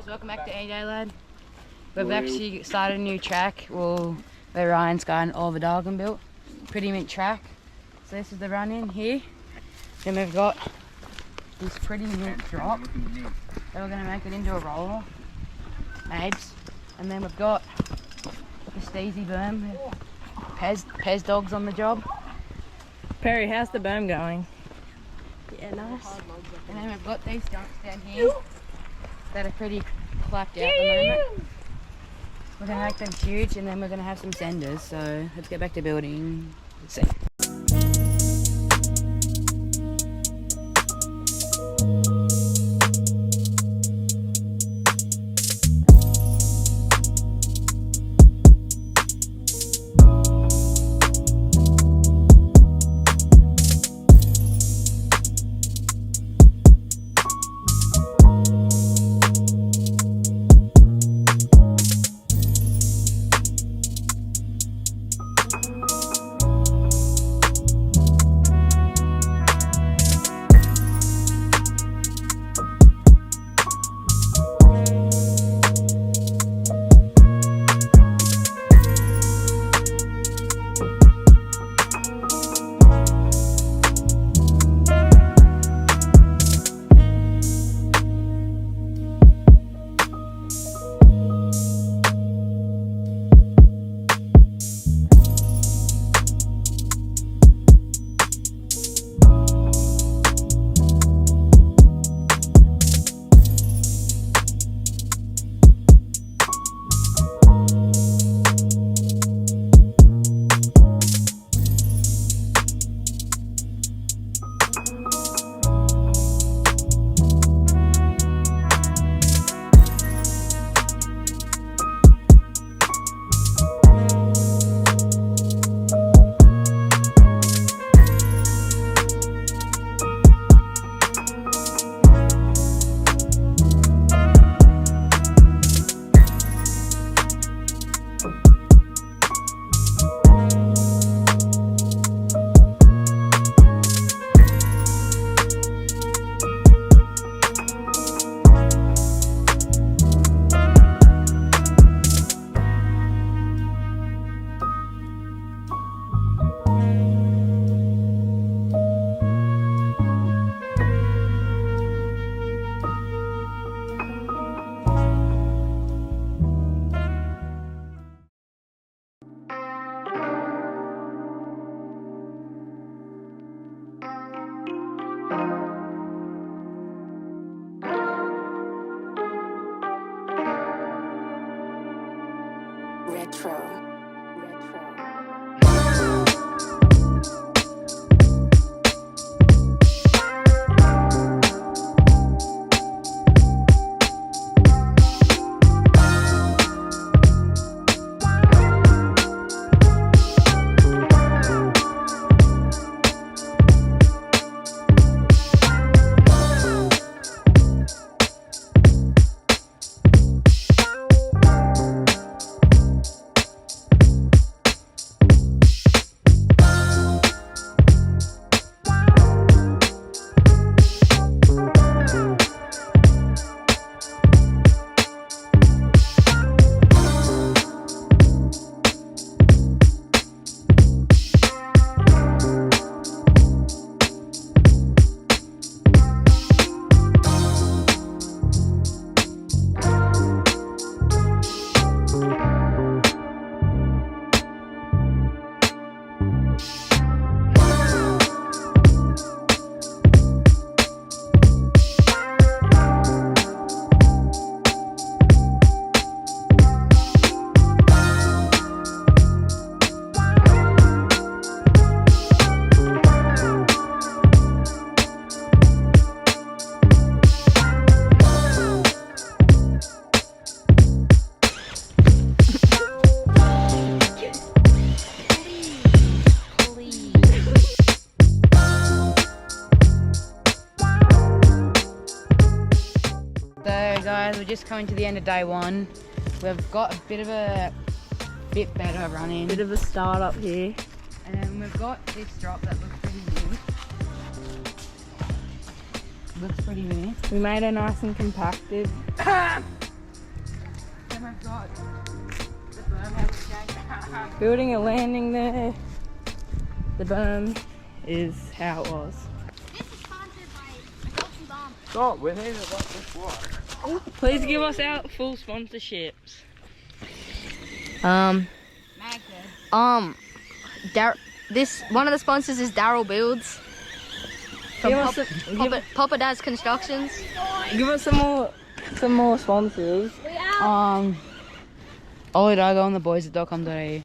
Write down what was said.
guys, welcome back to A-Day Lad. We've actually started a new track, where Ryan's got an Oliver Dargan built. Pretty mint track. So this is the run in here. Then we've got this pretty mint drop. Then we're going to make it into a roller. Mabes. And then we've got the steezy berm. Pez dogs on the job. Perry, how's the berm going? Yeah, nice. And then we've got these jumps down here that are pretty clapped out at the moment. We're going to make them huge and then we're going to have some senders. So let's get back to building. Let's see. Guys, we're just coming to the end of day one. We've got a bit better running. Bit of a start up here. And we've got this drop that looks pretty good. Looks pretty neat. We made it nice and compacted. then we've got the berm house shack. Building a landing there. The berm is how it was. This is sponsored by Adultery Bomb. God, we need to let this work. Please give us out full sponsorships. Magda. This one of the sponsors is Daryl Builds from Give us Papa Dad's Constructions. Give us some more sponsors. Ollie Dago and the boys at .com.au.